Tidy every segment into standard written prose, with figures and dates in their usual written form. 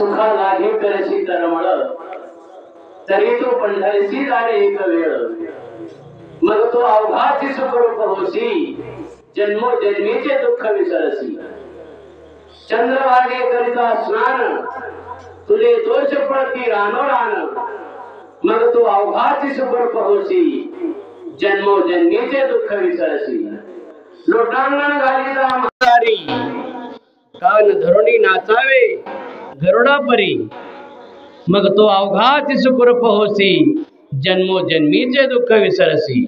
सुखा लागे करशी तरमळ तरी तो पंढरीसी जाणे एक वेळ मग तो अवघाची सुखरूप होसी जन्मोजन्मीचे दुःख विसरसी चंद्रभागे करिता स्नान तुझे दोष पळती रानो रान मग तो अवघाची सुखरूप होसी जन्मोजन्मीचे दुःख विसरसी लोटांगण घालिता म्हातारी कान धरुणी नाचावे गरुडा परी मग तो अवघाची सुखरूप होसी जन्मोजन्मीचे दुःख विसरसी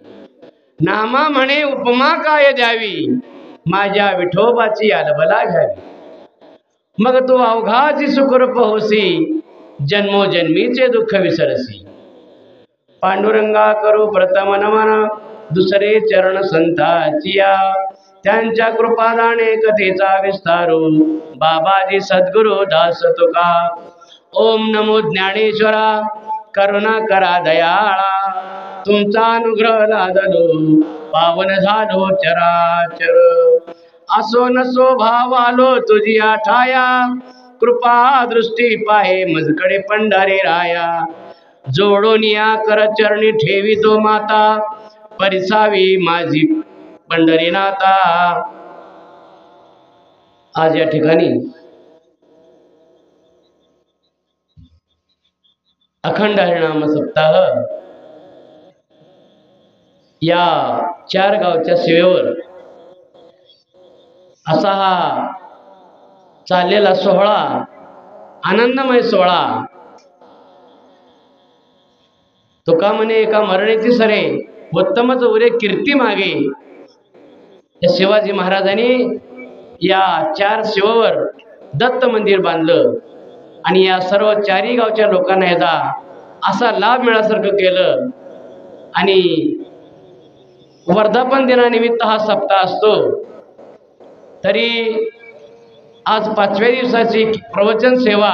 नामा म्हणे उपमा काय द्यावी माझ्या विठोबाची आलबला घ्यावी मग तो अवघाची सुखरूप होसी जन्मोजन्मीचे दुःख विसरसी पांडुरंगा करू प्रथम नमन दुसरे चरण संताचिया त्यांच्या कृपादाने कथेचा विस्तारू बाबाजी सद्गुरु दास तुका ओम नमो ज्ञानेश्वरा करुणा करा दयाळा तुमचा अनुग्रह लादलो पावन झालो चराचर असो नसो भाव आलो तुझी आठाया कृपा दृष्टी पाहे मजकडे पंढरी राया जोडून या कर चरणी ठेवी तो माता परिसावी माझी पंढरीनाथा। आज या ठिकाणी अखंड हरिनाम सप्ताह या 4 गावच्या सेवेवर असा हा चाललेला सोहळा आनंदमय सोहळा तुका म्हणे एका मरणेची सरे उत्तमच उरे कीर्ती मागे या शिवाजी महाराजांनी या 4 शिवावर दत्त मंदिर बांधलं आणि या सर्व 4ही गावच्या लोकांना याचा असा लाभ मिळासारखं केलं आणि वर्धापन दिनानिमित्त हा सप्ताह असतो तरी आज 5व्या दिवसाची प्रवचन सेवा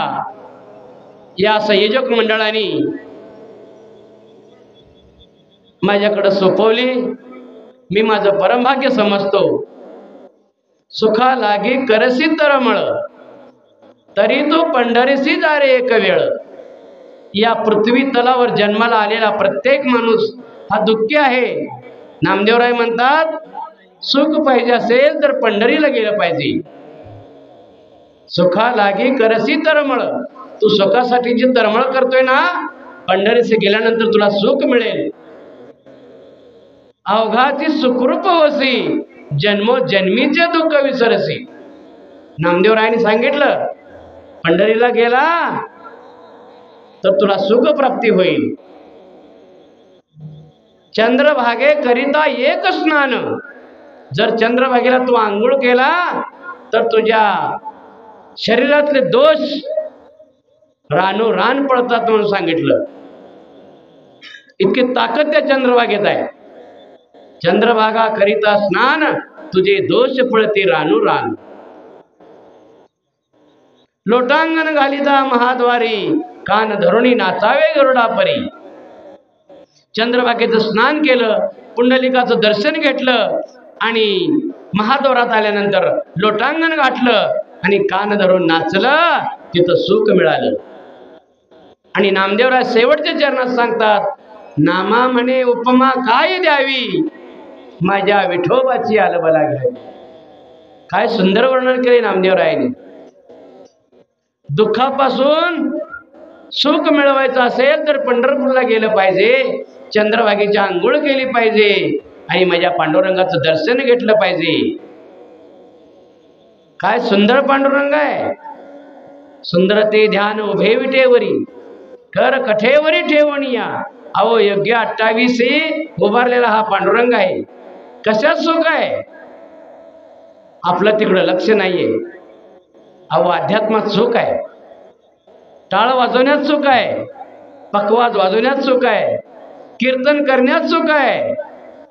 या संयोजक मंडळाने माझ्याकडे सोपवली मी माझं परमभाग्य समजतो सुखा लागे करसी तरमळ तरी तो पंढरीसी जारे एक वेळ या पृथ्वी तलावर जन्माला आलेला प्रत्येक माणूस हा दुःखी आहे नामदेवराय म्हणतात सुख पाहिजे असेल तर पंढरीला गेलं पाहिजे सुखा लागे करसी तरमळ तू सुखासाठी जी तरमळ करतोय ना पंढरीसे गेल्यानंतर तुला सुख मिळेल अवघाची सुखरूप होसी जन्मोजन्मीचे दुःख विसरसी नामदेवरायांनी सांगितलं पंढरीला गेला तर तुला सुख प्राप्ती होईल चंद्रभागे करिता एक स्नान जर चंद्रभागेला तू आंघोळ केला तर तुझ्या शरीरातले दोष रानोरान पळतात म्हणून सांगितलं इतकी ताकद त्या चंद्रभागेत आहे चंद्रभागा करिता स्नान तुझे दोष पळते रानोरान लोटांगण घालिता महाद्वारी कान धरुणी नाचावे गरुडा परी चंद्रभागेचं स्नान केलं पुंडलिकाचं दर्शन घेतलं आणि महाद्वारात आल्यानंतर लोटांगण गाठलं आणि कान धरून नाचलं तिथं सुख मिळालं आणि नामदेवराय शेवटच्या चरणात सांगतात नामा म्हणे उपमा काय द्यावी माझ्या विठोबाची आलबला घ्यावी काय सुंदर वर्णन केले नामदेवरायाने दुःखापासून सुख मिळवायचं असेल तर पंढरपूरला गेलं पाहिजे चंद्रभागेची आंघोळ केली पाहिजे आणि माझ्या पांडुरंगाचं दर्शन घेतलं पाहिजे काय सुंदर पांडुरंग आहे सुंदर ते ध्यान उभे विटेवरी कर कठेवरी ठेवणिया अहो योग्य 28 उभारलेला हा पांडुरंग आहे कशात सुख आहे आपलं तिकडं लक्ष नाहीये अहो अध्यात्मात सुख आहे टाळ वाजवण्यात सुख आहे पखवाज वाजवण्यात सुख आहे कीर्तन करण्यात सुख आहे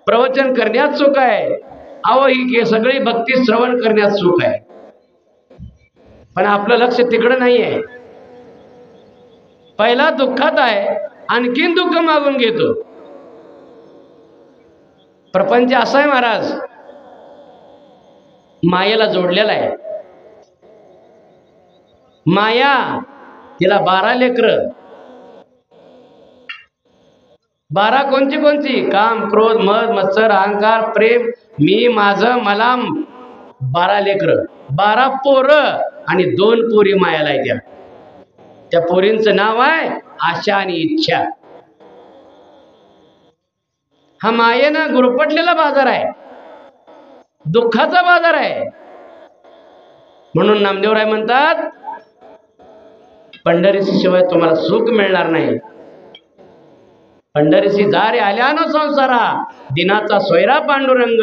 प्रवचन करण्यात सुख आहे अहो ही सगळी भक्ती श्रवण करण्यात सुख आहे पण आपलं लक्ष तिकडं नाहीये पहिला दुःखात आहे आणखीन दुःख मागून घेतो प्रपंच असा आहे महाराज मायेला जोडलेला आहे माया तिला 12 लेकर. 12 कोणची कोणची? काम, क्रोध, मद, मत्सर, अहंकार, प्रेम, मी, माझं, मला. 12 लेकर, 12 पोरं आणि 2 पोरी मायाला आहेत. त्या पोरींचं नाव आहे आशा आणि इच्छा. हा मायेनं गुरफटलेला बाजार आहे, दुःखाचा बाजार आहे. म्हणून नामदेवराय म्हणतात पंढरीशी शिवाय तुम्हाला सुख मिळणार नाही. पंढरीशी जारे आल्यानं संसारा, दिनाचा सोयरा पांडुरंग,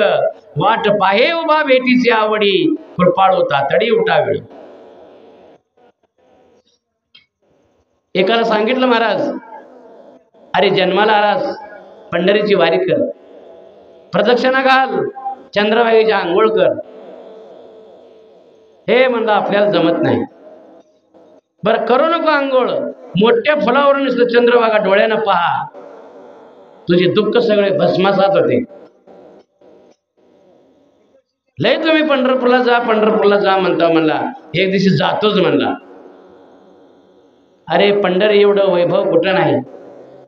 वाट पाहे उभा भेटीची आवडी, कृपाळू तातडी उठावेळी. एकाला सांगितलं महाराज, अरे जन्माला आलास पंढरीची वारी कर, प्रदक्षिणा घाल, चंद्रभागेची आंघोळ कर. हे म्हणलं आपल्याला जमत नाही. बरं करू नको आंघोळ, मोठ्या फुलावरून नुसतं चंद्रभागा डोळ्यानं पहा, तुझे दुःख सगळे भस्मासात होते. लय तुम्ही पंढरपूरला जा, पंढरपूरला जा म्हणता. म्हणला एक दिवशी जातोच म्हणला. अरे पंढरी एवढं वैभव कुठं नाही.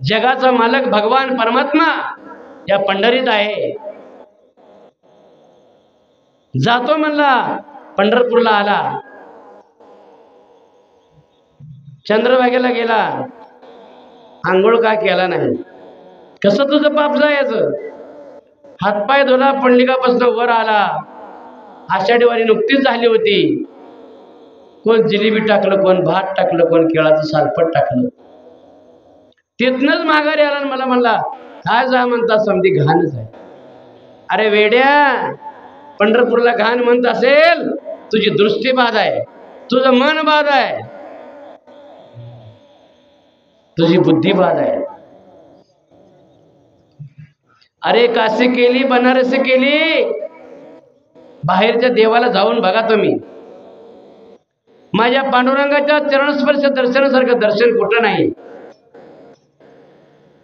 जगाचा मालक भगवान परमात्मा या पंढरीत आहे. जातो म्हणला, पंढरपूरला आला, चंद्रभागेला गेला, आंघोळ का केला नाही. कसं तुझं पाप जायचं? हातपाय धुला, पंडलिकापासून वर आला. आषाढी वारी नुकतीच झाली होती. कोण जिलेबी टाकलं, कोण भात टाकलं, कोण केळाचं सालपट टाकलं. तिथनच माघारी आला. मला म्हणला काय जा म्हणता, समधी घाणच आहे. अरे वेड्या, पंढरपूरला घाण म्हणत असेल तुझी दृष्टी बाद आहे, तुझं मन बाद आहे, तुझी बुद्धी बाद आहे. अरे काशी केली, बनारसी केली, बाहेरच्या देवाला जाऊन बघा तुम्ही. माझ्या पांडुरंगाच्या चरणस्पर्श दर्शनासारखं दर्शन कुठं नाही.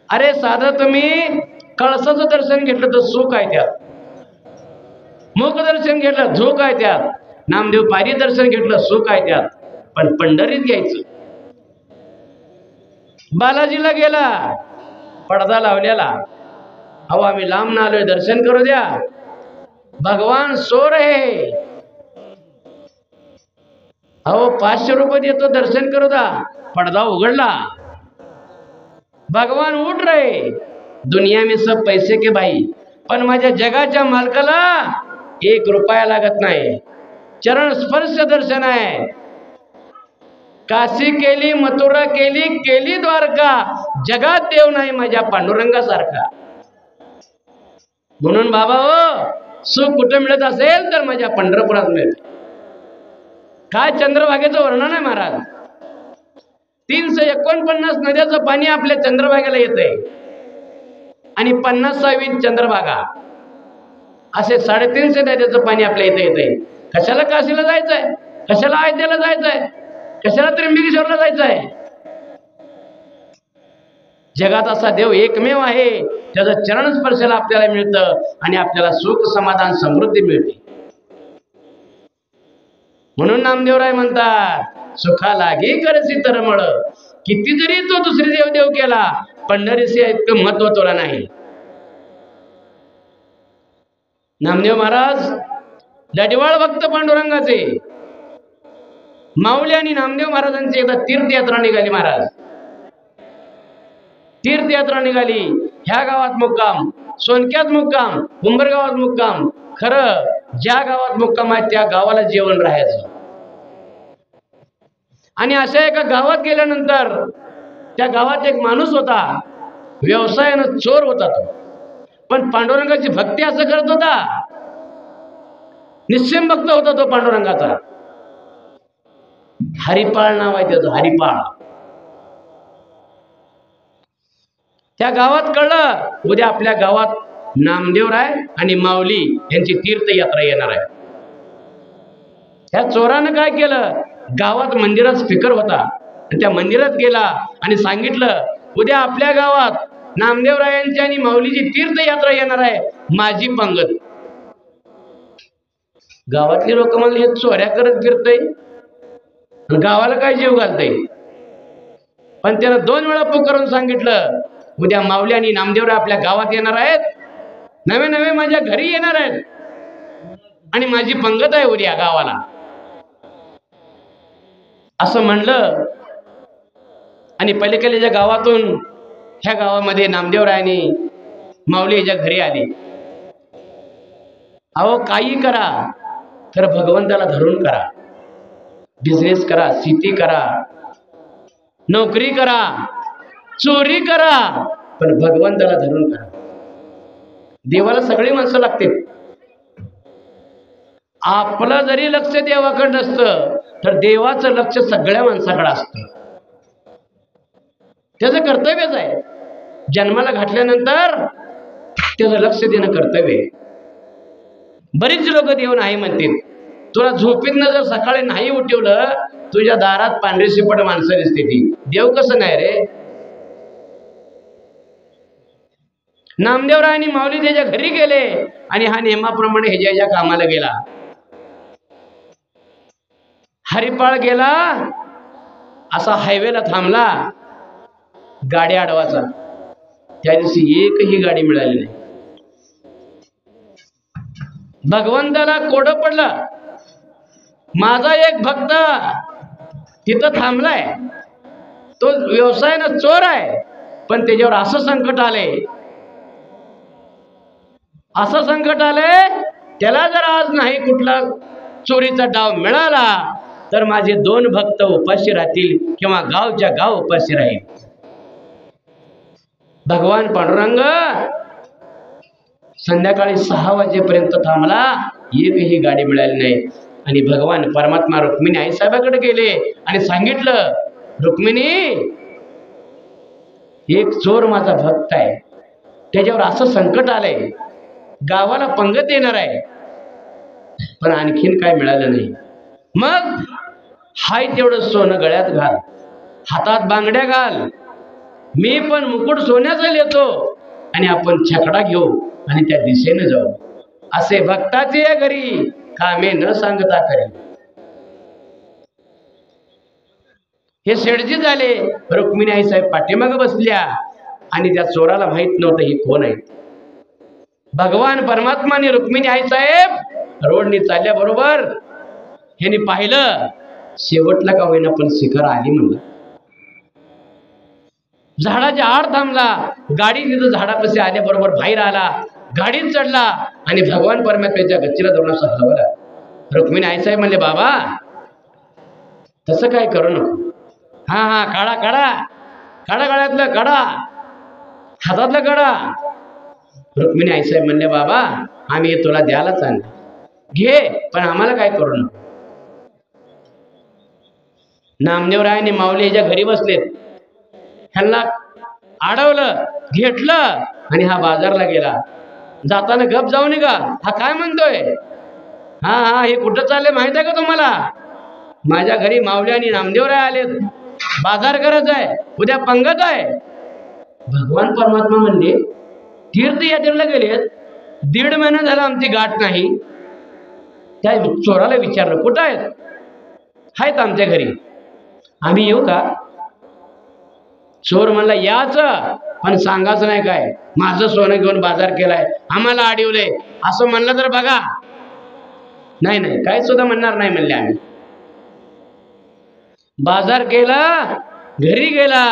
अरे साधं तुम्ही कळसाचं दर्शन घेतलं तर सुख आहे त्यात, मुख दर्शन घेतलं झोक आहे त्यात, नामदेव पायरी दर्शन घेतलं सुख आहे त्यात. पण पंढरीत घ्यायचं. बालाजीला गेला, पडदा लावलेला. अहो आम्ही लांब ना आलोय, दर्शन करू द्या. भगवान सो रहे. अहो 500 रुपये देतो, दर्शन करू द्या. पडदा उघडला. भगवान उठ रहे. दुनिया में सब पैसे के भाई, पण माझ्या जगाच्या मालकाला 1 रुपया लागत नाही. चरण स्पर्श दर्शन आहे. काशी केली, मथुरा केली, केली द्वारका, जगात देव नाही माझ्या पांडुरंगासारखा. म्हणून बाबा हो, सुख कुठे मिळत असेल तर माझ्या पंढरपुरात मिळते. काय चंद्रभागेचं वर्णन आहे महाराज. 349 नद्याचं पाणी आपल्या चंद्रभागेला येतंय आणि 50वी चंद्रभागा, असे 350 नद्याचं पाणी आपल्या इथे येतंय. कशाला काशीला जायचंय, कशाला अयोध्येला जायचंय, कशाला त्र्यंबकेश्वरला जायचंय. जगात असा देव एकमेव आहे, त्याचं चरण स्पर्शाला आपल्याला मिळतं आणि आपल्याला सुख, समाधान, समृद्धी मिळते. म्हणून नामदेवराय म्हणतात सुखा लागी करसी तरमळ, किती जरी तो दुसरी देव केला, पंढरीशी इतकं महत्व तुला नाही. नामदेव महाराज लढिवाळ भक्त पांडुरंगाचे. माऊली आणि नामदेव महाराजांची एकदा तीर्थयात्रा निघाली. महाराज तीर्थयात्रा निघाली. ह्या गावात मुक्काम, सोनक्यात मुक्काम, उंबरगावात मुक्काम. खरं ज्या गावात मुक्काम आहे त्या गावाला जेवण राहायचं. आणि अशा एका गावात गेल्यानंतर त्या गावात एक माणूस होता, व्यवसायानं चोर होता तो, पण पांडुरंगाची भक्ती असं करत होता. निश्चिम भक्त होता तो पांडुरंगाचा. हरिपाळ नाव आहे त्याचं, हरिपाळ. त्या गावात कळलं उद्या आपल्या गावात नामदेवराय आणि माऊली यांची तीर्थयात्रा येणार आहे. त्या चोरानं काय केलं, गावात मंदिरात स्पीकर होता आणि त्या मंदिरात गेला आणि सांगितलं उद्या आपल्या गावात नामदेवरायांची आणि माऊलीची तीर्थयात्रा येणार आहे, माझी पंगत. गावातली लोक म्हणले हे चोऱ्या करत फिरतय, गावाला काय जीव घालतय. पण त्यानं 2 वेळा पुकारून सांगितलं, उद्या माऊली आणि नामदेवराय आपल्या गावात येणार आहेत, नवे नवे माझ्या घरी येणार आहेत आणि माझी पंगत आहे उद्या गावाला, असं म्हणलं. आणि पलीकडच्या गावातून ह्या गावामध्ये नामदेवराय आणि माऊली याच्या घरी आले. अहो काही करा तर भगवंताला धरून करा. बिझनेस करा, शेती करा, नोकरी करा, चोरी करा, पण भगवंताला धरून करा. देवाला सगळी माणसं लागतील. आपलं जरी लक्ष देवाकडे नसतं तर देवाचं लक्ष सगळ्या माणसाकडे असतं. त्याचं कर्तव्यच आहे. जन्माला घातल्यानंतर त्याचं लक्ष देणं कर्तव्य आहे. बरीच लोक देव नाही म्हणतील. तुला झोपेतनं जर सकाळी नाही उठवलं, तुझ्या दारात पांढरी शिपट माणसं दिसते ती. देव कसं नाही रे. नामदेवराय आणि माऊली त्याच्या घरी गेले आणि हा नेमाप्रमाणे ह्याच्या कामाला गेला. हरिपाळ गेला, असा हायवेला थांबला गाडी अडवाचा. त्या दिवशी एकही गाडी मिळाली नाही. भगवंताला कोडं पडलं. माझा एक भक्त तिथं थांबलाय, तो व्यवसायानं चोर आहे, पण त्याच्यावर असं संकट आले, असं संकट आलंय, त्याला जर आज नाही कुठला चोरीचा डाव मिळाला तर माझे 2 भक्त उपाशी राहतील किंवा गावच्या गाव उपाशी राहील. भगवान पांडुरंग संध्याकाळी 6 वाजेपर्यंत थांबला, एकही गाडी मिळाली नाही. आणि भगवान परमात्मा रुक्मिणी आईसाहेबाकडे गेले आणि सांगितलं, रुक्मिणी, एक चोर माझा भक्त आहे, त्याच्यावर असं संकट आलंय, गावाला पंगत येणार आहे, पण आणखीन काय मिळालं नाही. मग हाय तेवढं सोनं गळ्यात घाल, हातात बांगड्या घाल, मी पण मुकुट सोन्याचा येतो आणि आपण छकडा घेऊ आणि त्या दिशेने जाऊ. असे भक्ताचे या घरी कामे न सांगता करेल. हे शेडजी झाले. रुक्मिणी आई साहेब पाठीमागे बसल्या आणि त्या चोराला माहित नव्हतं ही कोण आहे. भगवान परमात्मा आणि रुक्मिणी आई साहेब रोडनी चालल्या बरोबर ह्यांनी पाहिलं, शेवटला का होईना पण शिखर आली म्हणलं. झाडाच्या आड थांबला, गाडी तिथं झाडापाशी आल्याबरोबर बाहेर आला, गाडीत चढला आणि भगवान परमात्म्याच्या गच्चीला धरून असं हलवला. रुक्मिणी आईसाहेब म्हणले, बाबा तसं काय करू नको. हा काढा काढा काढा, गळ्यातलं काढा, हातातलं काढा. रुक्मिणी आईसाहेब म्हणले, बाबा आम्ही तुला द्यायलाच आणलं, घे, पण आम्हाला काय करू नको. नामदेवराय आणि माऊली याच्या घरी बसलेत. ह्यांना अडवलं, घेतलं आणि हा बाजारला गेला. जाताना गप जाऊ नये का, हा काय म्हणतोय, हा हे कुठं चालले माहित आहे का तुम्हाला. माझ्या घरी माऊली आणि नामदेवराय आलेत, बाजार करत आहे, उद्या पंगत आहे. भगवान परमात्मा म्हणले, तीर्थयात्रेला गेलेत, 1.5 महिना झाला आमची गाठ नाही. त्या चोराला विचारलं, कुठं आहेत आमच्या घरी, आम्ही येऊ का. चोर म्हणला, याच, पण सांगाच नाही काय, माझं सोनं घेऊन बाजार केलाय, आम्हाला अडवलंय, असं म्हणलं तर बघा. नाही काय सुद्धा म्हणणार नाही म्हणले आम्ही. बाजार केला, घरी गेला.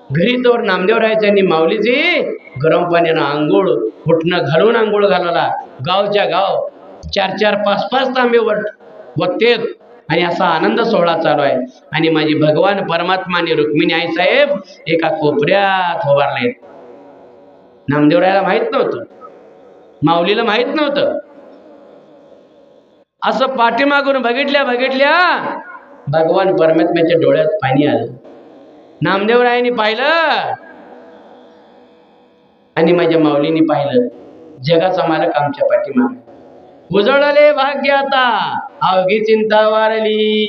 घरी तोवर नामदेवरायाच्या आणि माऊलीची गरम पाण्यानं आंघोळ फुटणं घालून आंघोळ घालायला गावच्या गाव 4-4, 5-5 तांबे वत्तेत आणि असा आनंद सोहळा चालू आहे. आणि माझी भगवान परमात्मा आणि रुक्मिणी आई साहेब एका कोपऱ्यात उभारलेत. नामदेवरायाला माहित नव्हतं, माऊलीला माहित नव्हतं. असं पाठीमागून बघितल्या भगवान परमात्म्याच्या डोळ्यात पाणी आलं. नामदेवरायांनी पाहिलं आणि माझ्या माऊलीने पाहिलं. जगाचा मालक आमच्या पाठीमागे. उजळले भाग्य आता, अवघी चिंता वारली.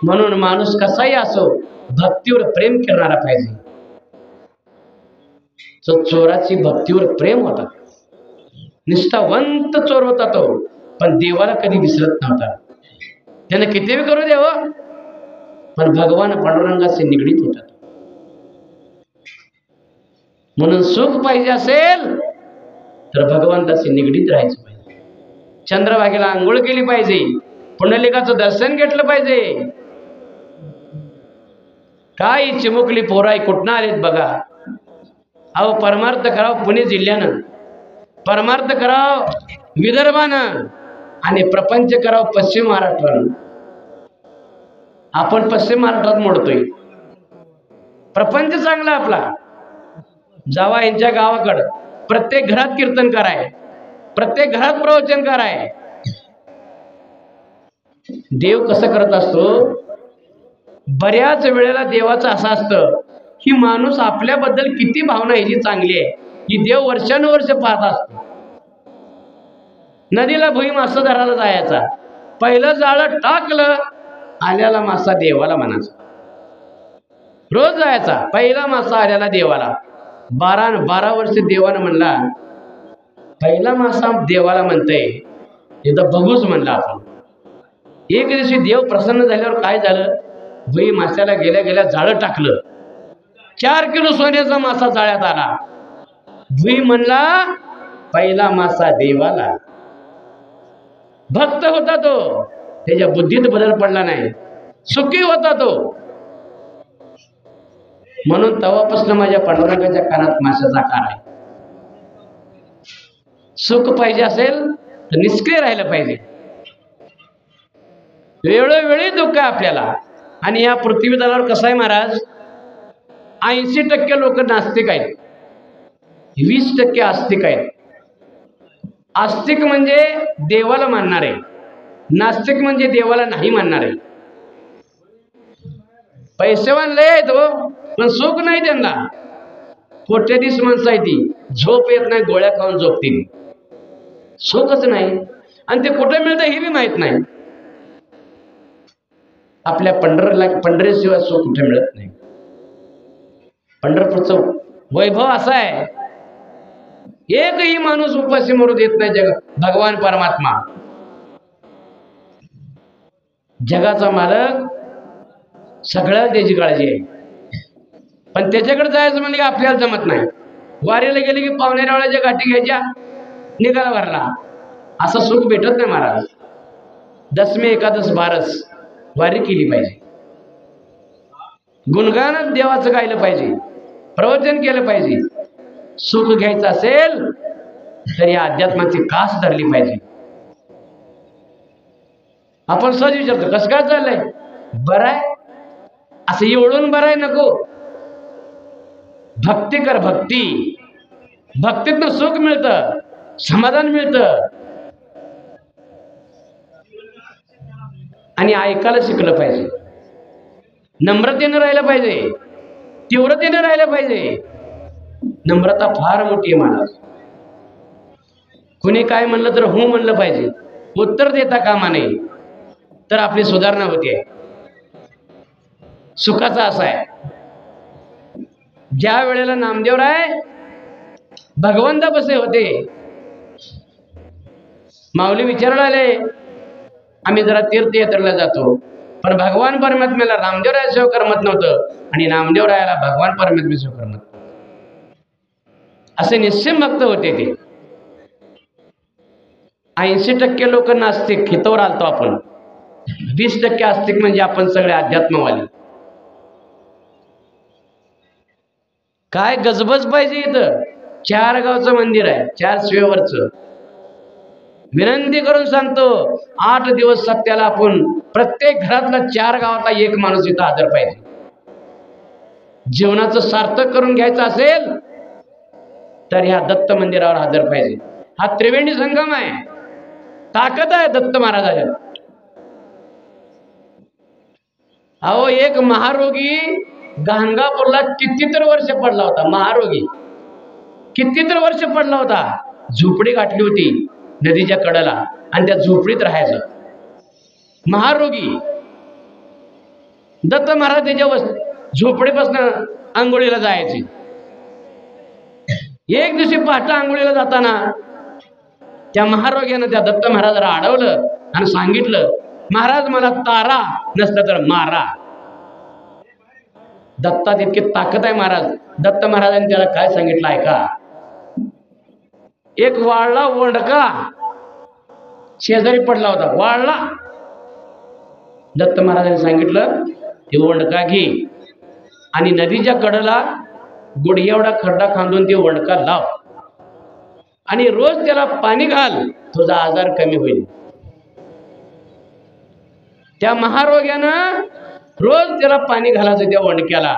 म्हणून माणूस कसाही असो भक्तीवर प्रेम करणारा पाहिजे. तो चोराची भक्तीवर प्रेम होता, निष्ठावंत चोर होता तो, पण देवाला कधी विसरत नव्हता. त्याने किती करू देव, पण भगवान पांडुरंगाशी निगडीत होतात. म्हणून सुख पाहिजे असेल तर भगवंताशी निगडीत राहायचं पाहिजे. चंद्रभागेला आंघोळ केली पाहिजे, पुंडलिकाचं दर्शन घेतलं पाहिजे. काय चिमुकली पोराई कुठनं आलेत बघा. अहो परमार्थ करावं पुणे जिल्ह्यानं, परमार्थ करावं विदर्भानं, आणि प्रपंच करावं पश्चिम महाराष्ट्रानं. आपण पश्चिम महाराष्ट्रात मोडतोय. प्रपंच चांगला आपला. जावा यांच्या गावाकडं, प्रत्येक घरात कीर्तन कराय, प्रत्येक घरात प्रवचन कराय. देव कसं करत असतो, बऱ्याच वेळेला देवाचं असं असतं की माणूस आपल्याबद्दल किती भावना ह्याची चांगली आहे ही देव वर्षानुवर्ष पाहत असतो. नदीला भुई मासा धरायला जायचा, पहिलं जाळं टाकलं, आल्याला मासा देवाला म्हणायचा. रोज जायचा, पहिला मासा आल्याला देवाला. 12 वर्ष देवानं म्हणला, पहिला मासा देवाला म्हणतंय, एकदा बघूच म्हणला आपण. एक दिवशी देव प्रसन्न झाल्यावर काय झालं, भुई माशाला गेल्या गेल्या जाळं टाकलं, 4 किलो सोन्याचा मासा जाळ्यात आला. भुई म्हणला, पहिला मासा देवाला. भक्त होता तो, त्याच्या बुद्धीत बदल पडला नाही, सुखी होता तो. म्हणून तेव्हापासून माझ्या पांडुरंगाच्या कानात माशाचा आकार आहे. सुख पाहिजे असेल तर निष्क्रिय राहिलं पाहिजे. वेळोवेळी दुःख आहे आपल्याला. आणि या पृथ्वी तलावर कसं आहे महाराज, 80% लोक नास्तिक आहेत, 20% आस्तिक आहेत. आस्तिक म्हणजे देवाला मानणारे, नास्तिक म्हणजे देवाला नाही मानणारे. पैसेवान लय आहेत हो, पण सुख नाही त्यांना. कोट्याधीश माणसं आहे ती, झोप येत नाही, गोळ्या खाऊन झोपतील, सुखच नाही. आणि ते कुठे मिळतं हे बी माहित नाही. आपल्या पंढरीशिवाय सुख कुठे मिळत नाही. पंढरपूरचं वैभव असा आहे, एकही माणूस उपाशी मरू देत नाही. भगवान परमात्मा जगाचा मालक, सगळ्या त्याची काळजी आहे. पण त्याच्याकडे जायचं म्हणजे आपल्याला जमत नाही. वारीला गेले की पावणेरावळ्याच्या गाठी घ्यायच्या, निघाला भरला, असं सुख भेटत नाही महाराज. दसमी एकादश बारस वारी केली पाहिजे, गुणगान देवाचं गायलं पाहिजे, प्रवचन केलं पाहिजे. सुख घ्यायचं असेल तर या अध्यात्माची कास धरली पाहिजे. आपण सहज विचारतो, कसं काय चाललंय, बरं आहे, असं एवढून बरं आहे नको. भक्ती कर, भक्ती. भक्तीतनं सुख मिळतं, समाधान मिळतं. आणि ऐकायला शिकलं पाहिजे, नम्रतेनं राहिलं पाहिजे, तीव्रतेनं राहिलं पाहिजे. नम्रता फार मोठी आहे महाराज. कुणी काय म्हणलं तर हो म्हणलं पाहिजे, उत्तर देता कामा नये, तर आपली सुधारणा होते. सुखाचा असा आहे, ज्या वेळेला नामदेवराय भगवंता बसे होते, माऊली विचारायला आले, आम्ही जरा तीर्थयात्रेला जातो, पण भगवान परमात्म्याला नामदेवराय सेवा करमत नव्हतं आणि नामदेवरायाला भगवान परमात्मा सेवा करमत. असे निश्चिम भक्त होते ते. 80% लोक नास्तिक, हितवर आलतो आपण. 20% आस्तिक म्हणजे आपण सगळे अध्यात्मवाली. काय गजबज पाहिजे इथं. 4 गावचं मंदिर आहे, 4 शिवेवरचं. विनंती करून सांगतो, 8 दिवस सप्त्याला आपण प्रत्येक घरातला 4 गावातला 1 माणूस इथं हजर पाहिजे. जीवनाचं सार्थक करून घ्यायचं असेल तर ह्या दत्त मंदिरावर हजर पाहिजे. हा त्रिवेणी संगम आहे, ताकद आहे दत्त महाराजाच्या. अहो एक महारोगी गाणगापूरला कितीतर वर्ष पडला होता. महारोगी कितीतर वर्ष पडला होता. झोपडी गाठली होती नदीच्या कडेला आणि त्या झोपडीत राहायचं. महारोगी दत्त महाराज त्याच्या झोपडीपासून आंघोळीला जायचे. एक दिवशी पहाटे आंघोळीला जाताना त्या महारोग्यानं त्या दत्त महाराजाला अडवलं आणि सांगितलं, महाराज मला तारा नसलं तर मारा. दत्तात इतकी ताकद आहे महाराज. दत्त महाराजांनी त्याला काय सांगितलं ऐका. एक वाळला वंडका शेजारी पडला होता, वाळला. दत्त महाराजांनी सांगितलं ते वंडका घे आणि नदीच्या कडेला गुडघ्या एवढा खड्डा खांदून ते वंडका लाव आणि रोज त्याला पाणी घाल, तुझा आजार कमी होईल. त्या महारोग्यानं रोज त्याला पाणी घालायचं त्या वंडक्याला.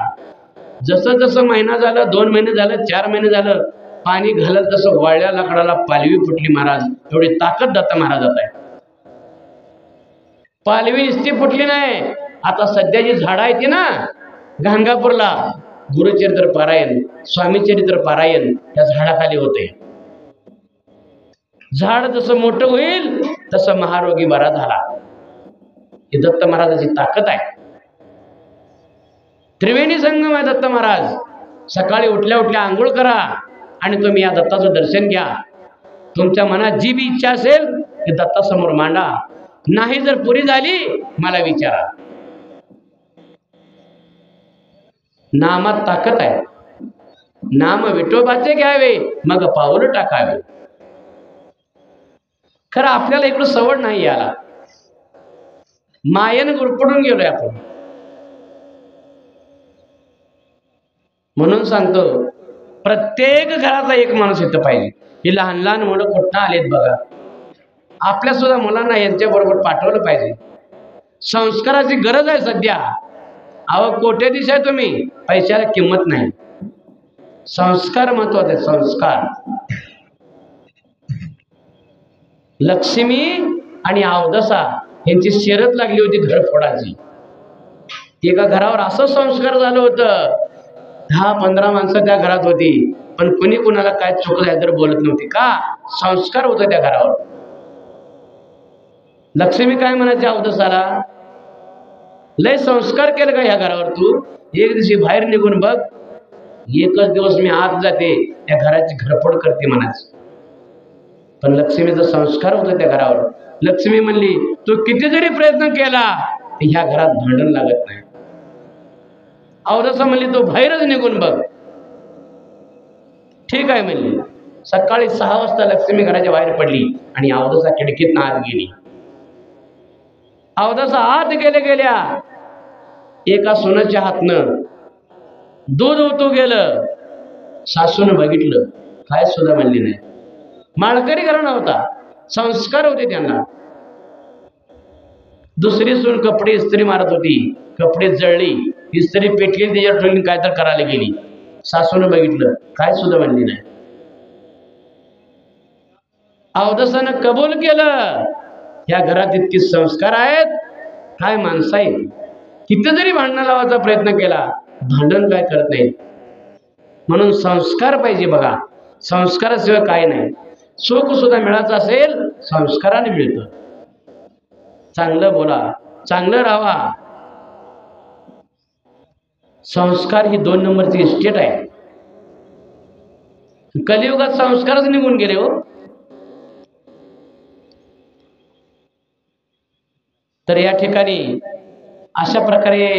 जसं जसं महिना झालं, 2 महिने झालं, 4 महिने झालं, पाणी घालत तसं वाळल्या लाकडाला पालवी फुटली महाराज. एवढी ताकद दत्त महाराजात आहे. पालवी नुसती फुटली नाही, आता सध्याची झाडं आहे ती ना गाणगापूरला, गुरुचरित्र पारायण, स्वामीचरित्र पारायण या झाडाखाली होते. झाड जसं मोठं होईल तसं महारोगी बरा झाला. ही दत्त महाराजाची ताकद आहे. त्रिवेणी संगम आहे दत्त महाराज. सकाळी उठल्या उठल्या आंघोळ करा आणि तुम्ही या दत्ताचं दर्शन घ्या. तुमच्या मनात जी बी इच्छा असेल ती दत्तासमोर मांडा. नाही जर पुरी झाली मला विचारा. नामात ताकद आहे. नाम विठोबाचे घ्यावे मग पाऊल टाकावे. खरं आपल्याला इकडं सवड नाही याला. मायेनं गुरपडून गेलोय आपण. म्हणून सांगतो प्रत्येक घरातला एक माणूस इथं पाहिजे. ही लहान लहान मुलं कुठं आलेत बघा. आपल्या सुद्धा मुलांना यांच्या बरोबर पाठवलं पाहिजे. संस्काराची गरज आहे सध्या. अहो कोट्याधीश आहे तुम्ही, पैशाला किंमत नाही. संस्कार महत्वाचे. संस्कार. लक्ष्मी आणि अवदसा यांची शर्यत लागली होती घरफोडाची. एका घरावर असं संस्कार झालं होतं, 10-15 माणसं त्या घरात होती, पण कुणी कुणाला काय चुकलं तर बोलत नव्हती. का? संस्कार होतं त्या घरावर. लक्ष्मी काय म्हणायची अवदसाला, लय संस्कार केलं का ह्या घरावर तू? एक दिवशी बाहेर निघून बघ, एकच दिवस मी आत जाते त्या घराची घरफोड करते म्हणायची. पण लक्ष्मीचा संस्कार होता त्या घरावर. लक्ष्मी म्हणली तू किती जरी प्रयत्न केला ह्या घरात भांडण लागत नाही. अवदसा म्हणली तू बाहेरच निघून बघ. ठीक आहे म्हणली. सकाळी 6 वाजता लक्ष्मी घराच्या बाहेर पडली आणि अवदसा खिडकीतनं आत गेली. अवदसा आत गेल्या एका सोन्याच्या हातनं दूध ओतू गेलं. सासूनं बघितलं, काय सुद्धा म्हणली नाही. माळकरी घराणा होता, संस्कार होते त्यांना. दुसरी सून कपडे इस्त्री मारत होती, कपडे जळली, इस्त्री पेटली, त्याच्यावर ठेवून काय तर करायला गेली. सासूनं बघितलं, काय सुद्धा म्हणली नाही. अवदसानं कबूल केलं, या घरात इतके संस्कार आहेत, काय माणसं आहेत. किती जरी भांडण लावायचा प्रयत्न केला, भांडण काय करत नाही. म्हणून संस्कार पाहिजे बघा. संस्काराशिवाय काय नाही. सुख सुद्धा मिळायचं असेल संस्काराने मिळतं. चांगलं बोला, चांगलं राहा. संस्कार ही 2 नंबरची इस्टेट आहे. कलियुगात संस्कारच निघून गेले हो. तर या ठिकाणी अशा प्रकारे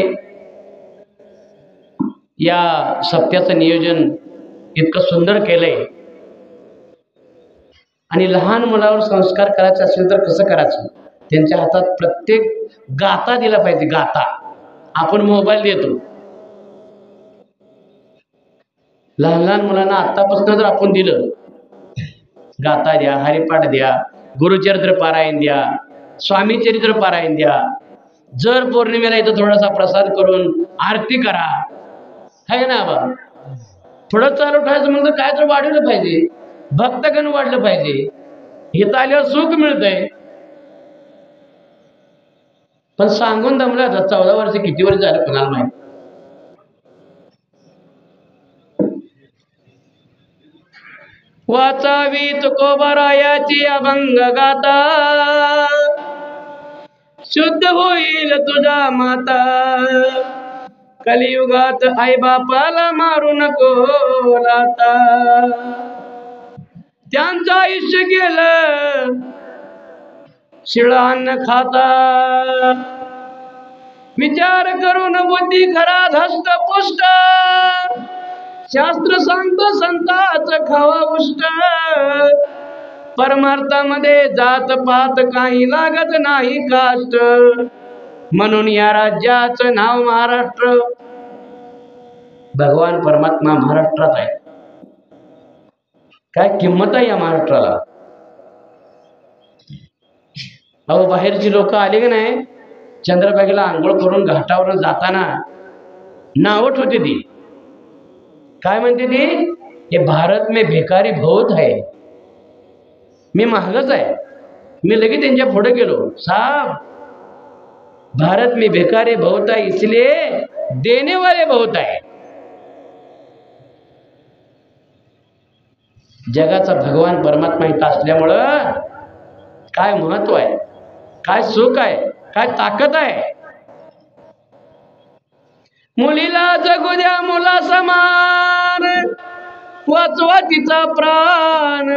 या सप्त्याचं नियोजन इतकं सुंदर केलंय. आणि लहान मुलावर संस्कार करायचे असेल तर कसं करायचं? त्यांच्या हातात प्रत्येक गाथा दिला पाहिजे. गाथा. आपण मोबाईल देतो. लहान लहान मुलांना आतापासून जर आपण दिलं, गाथा द्या, हरिपाठ द्या, गुरुचरित्र पारायण द्या, स्वामीचरित्र पारायण द्या, जर पौर्णिमेला इथं थोडासा प्रसाद करून आरती करा, है ना बा. थोडं चालू ठेवायचं म्हणजे काय तर वाढवलं पाहिजे. भक्तगण वाढलं पाहिजे. इथं आल्यावर सुख मिळतंय. पण सांगून दमला. 14 वर्ष किती वर्ष झालं कोणाला माहिती. वाचावी तुकोबारायाची अभंग गाता, शुद्ध होईल तुझा माता. कलियुगात आई बापाला मारू नको लाता. त्यांचं आयुष्य गेलं शिळा अन्न खाता. विचार करून बुद्धी खरा धस्त पुष्ट, शास्त्र सांगतो संताच खावा उष्ट, परमार्थामध्ये जात पात काही लागत नाही काष्ट, म्हणून या राज्याचं नाव महाराष्ट्र. भगवान परमात्मा महाराष्ट्रात आहे. काय किंमत आहे या महाराष्ट्राला. अहो बाहेरची लोक आले की नाही, चंद्रभागेला आंघोळ करून घाटावर जाताना नावट होते ती. काय म्हणते ती? हे भारत में भिकारी बहुत है. मी महागच आहे. मी लगेच त्यांच्या पुढे गेलो, साहब भारत में भिकारी बहुत है इसलिए देने वाले बहुत है. जगाचा भगवान परमात्मा इथं असल्यामुळं काय महत्व आहे, काय सुख आहे, काय ताकद आहे. मुलीला जगू द्या मुला समान, वाचवा तिचा प्राण,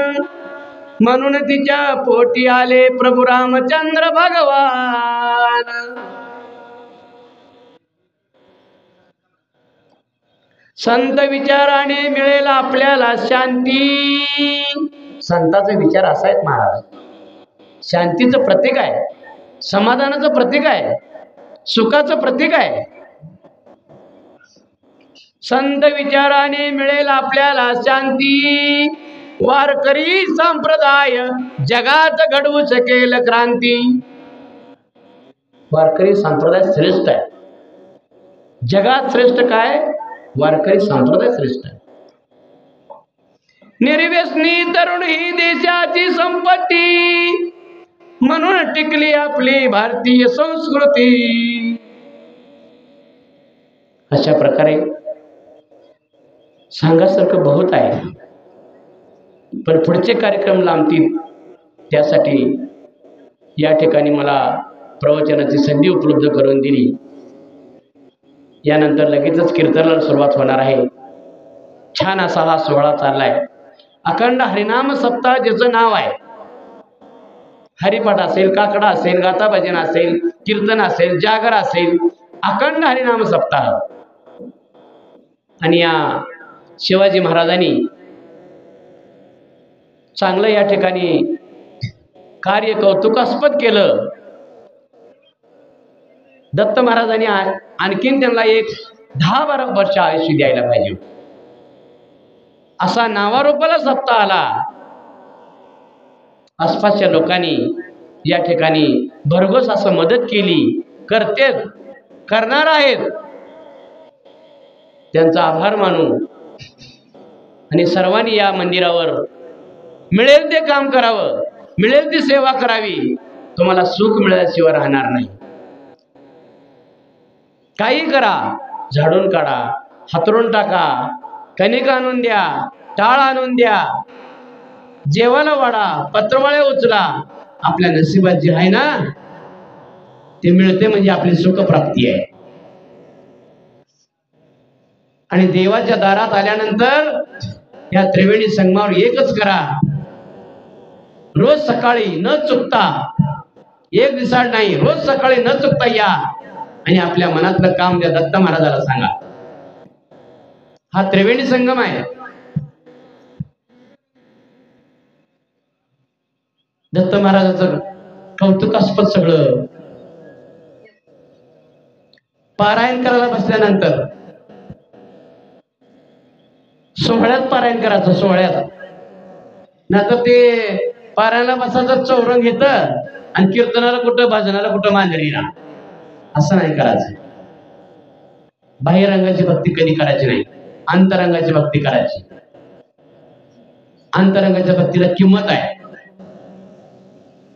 म्हणून तिच्या पोटी आले प्रभू रामचंद्र भगवान. संत विचाराने मिळेल आपल्याला शांती. संताचे विचार असा आहेत महाराज. शांतीचं प्रतीक आहे, समाधानाचं प्रतीक आहे, सुखाचं प्रतीक आहे. संत विचाराने मिळेल आपल्याला शांती, वारकरी संप्रदाय जगात घडवू शकेल क्रांती. वारकरी संप्रदाय श्रेष्ठ आहे. जगात श्रेष्ठ काय? वारकरी संप्रदाय श्रेष्ठ आहे. निर्व्यसनी तरुण ही देशाची संपत्ती, म्हणून टिकली आपली भारतीय संस्कृती. अशा प्रकारे सांगासारखं बहुत आहे, पण पुढचे कार्यक्रम लांबतील. त्यासाठी या ठिकाणी मला प्रवचनाची संधी उपलब्ध करून दिली. यानंतर लगेचच कीर्तनाला सुरुवात होणार आहे. छान असा हा सोहळा चाललाय. अखंड हरिनाम सप्ताह ज्याचं नाव आहे. हरिपाठ असेल, काकडा असेल, गाथा भजन असेल, कीर्तन असेल, जागर असेल, अखंड हरिनाम सप्ताह. आणि या शिवाजी महाराजांनी चांगलं या ठिकाणी कार्य कौतुकास्पद केलं. दत्त महाराजांनी आणखीन त्यांना एक 10-12 वर्ष आयुष्य द्यायला पाहिजे. असा नावारूपाला सप्ताह आला. आसपासच्या लोकांनी या ठिकाणी भरघोस असं मदत केली, करतेत, करणार आहेत. त्यांचा आभार मानू आणि सर्वांनी या मंदिरावर मिळेल ते काम करावं, मिळेल ती सेवा करावी. तुम्हाला सुख मिळाल्याशिवाय राहणार नाही. काही करा, झाडून काढा, हातरून टाका, कणिक आणून द्या, टाळ आणून द्या, जेवायला वाढा, पत्रवाळे उचला. आपल्या नशिबात जे आहे ना ते मिळते म्हणजे आपली सुखप्राप्ती आहे. आणि देवाच्या दारात आल्यानंतर या त्रिवेणी संगमावर एकच करा, रोज सकाळी न चुकता, एक दिवसाड नाही, रोज सकाळी न चुकता या आणि आपल्या मनातलं काम त्या दत्त महाराजाला सांगा. हा त्रिवेणी संगम आहे. दत्त महाराजाचं कौतुकास्पद सगळं. पारायण करायला बसल्यानंतर सोहळ्यात पारायण करायचं, सोहळ्यात. नाहीतर ते पारायणाला बसायचं चौरंग घेत आणि कीर्तनाला कुठं, भजनाला कुठं, मांजरीला. असं नाही करायचं. बाह्यरंगाची भक्ती कधी करायची नाही, अंतरंगाची भक्ती करायची. अंतरंगाच्या भक्तीला किंमत आहे.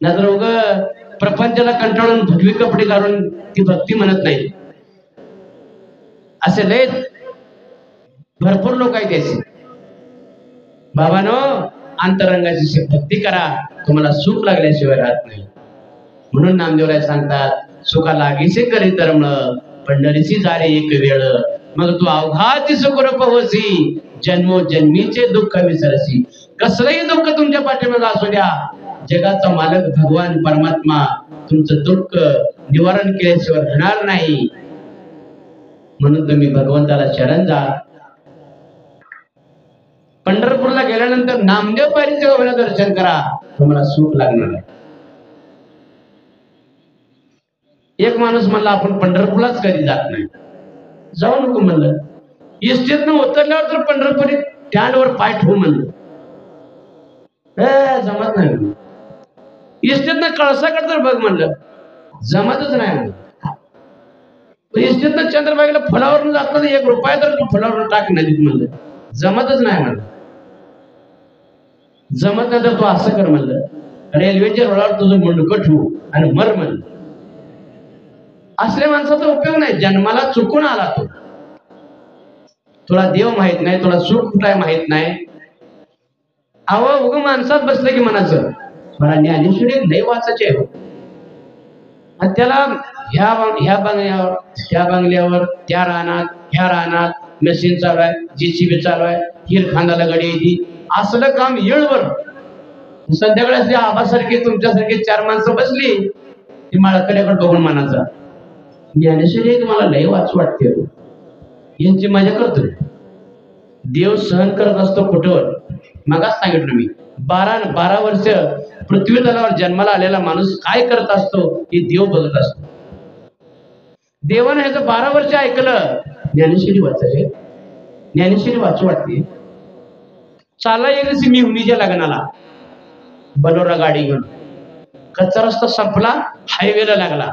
नाहीतर उग प्रपंचाला कंटाळून भगवी कपडे घालून ती भक्ती म्हणत नाही. असे लय भरपूर लोक आहेत त्याचे. बाबानो, अंतरंगाची भक्ती करा, तुम्हाला सुख लागल्याशिवाय राहत नाही. म्हणून नामदेवराय सांगतात, सुखा लागीसे करी तरमळ, पंढरीची जाणे एक वेळ, मग तू अवघाची सुखरूप होसी, जन्मोजन्मीचे दुःख विसरसी. कसलंही दुःख तुमच्या पाठीमागे असू द्या, जगाचा मालक भगवान परमात्मा तुमचं दुःख निवारण केल्याशिवाय होणार नाही. म्हणून तुम्ही भगवंताला शरण जा. पंढरपूरला गेल्यानंतर नामदेव पायरीच्या गोव्याला दर्शन करा, तुम्हाला सुख लागणार आहे. एक माणूस म्हणला आपण पंढरपूरलाच कधी जात नाही. जाऊ नको म्हणलं. इस्टेतनं उतरल्यावर तर पंढरपुरी स्टँडवर पाय ठेवू म्हणलं. जमत नाही. इस्टेतनं कळसाकडे तर बघ म्हणलं, जमतच नाही. इस्टेतनं चंद्रभागेला फुलावरून जात नाही, 1 रुपया तर तू फुलावरून टाक नदीत म्हणलं, जमतच नाही म्हणलं. जमत नाही तर तू असं कर म्हणलं, रेल्वेच्या रुळावर तुझं मुंडकं ठेवू आणि मर म्हणलं. असल्या माणसाचा उपयोग नाही. जन्माला चुकून आला तो. तुला देव माहित नाही, तुला सुख कुठे माहित नाही. उग माणसात बसलं की म्हणायचं मला ज्ञानेश्वरी लय वाचायचे आहे. आणि त्याला ह्या बंगल्यावर त्या रानात ह्या रानात मशीन चालू आहे, JCB चालू आहे, हिरखांदाला गडी येते, असलं काम येळवर. संध्याकाळी आबासारखी तुमच्यासारखी 4 माणसं बसली ती माळकऱ्याकडे बघून म्हणायचं ज्ञानेश्वरी तुम्हाला लय वाचू वाटते, यांची मजा करतो. देव सहन करत असतो कुठवर. मगाच सांगितलं मी, 12 वर्ष पृथ्वी तलावर जन्माला आलेला माणूस काय करत असतो हे देव बघत असतो. देवानं ह्याचं 12 वर्ष ऐकलं. ज्ञानेश्वरी वाचायचे, ज्ञानेश्वरी वाचू वाटते. चाला येईल मी हुनीच्या लग्नाला बलोरा गाडी घेऊन. कच्चा रस्ता संपला, हायवेला लागला.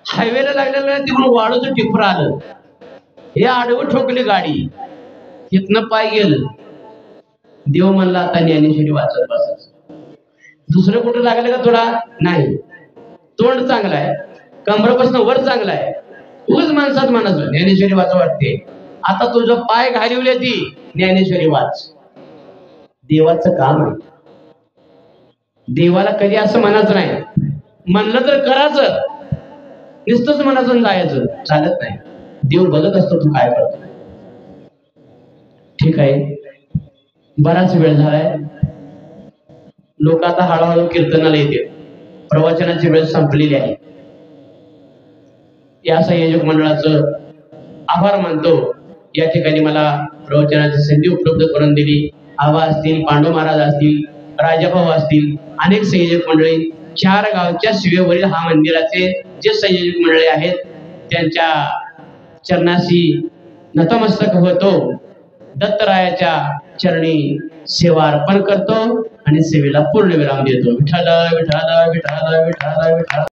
हायवेला लागलेला तिकडून वाळूचं टिपर आलं. हे आडवं ठोकली गाडी, इथनं पाय गेलं. देव म्हणला आता ज्ञानेश्वरी वाचत बसायचं. दुसरं कुठं लागलं का तुला? नाही. तोंड चांगलं आहे, कमरापासून वर चांगलं आहे, तूच माणसात म्हणायचं ज्ञानेश्वरी वाच वाटते. आता तुझं पाय घालवले ती ज्ञानेश्वरी वाच. देवाचं काम आहे. देवाला कधी असं म्हणायचं नाही. म्हणलं तर करायचं, नुसतंच म्हणायचं जायचं चालत नाही. देव बघत असतो तू काय करतो. ठीक आहे, बराच वेळ झालाय. लोक आता हळूहळू कीर्तनाला येते. प्रवचनाची वेळ संपलेली आहे. या संयोजक मंडळाचं आभार मानतो. या ठिकाणी मला प्रवचनाची संधी उपलब्ध करून दिली. आबा असतील, पांडू महाराज असतील, राजाभाऊ असतील, अनेक संयोजक मंडळी, 4 गावच्या शिवेवरील हा मंदिराचे जे संयोजक मंडळी आहेत त्यांच्या चरणाशी नतमस्तक होतो. दत्तरायाच्या चरणी सेवा अर्पण करतो आणि सेवेला पूर्ण विराम देतो. विठ्ठल विठ्ठल विठ्ठल विठ्ठल विठ्ठल.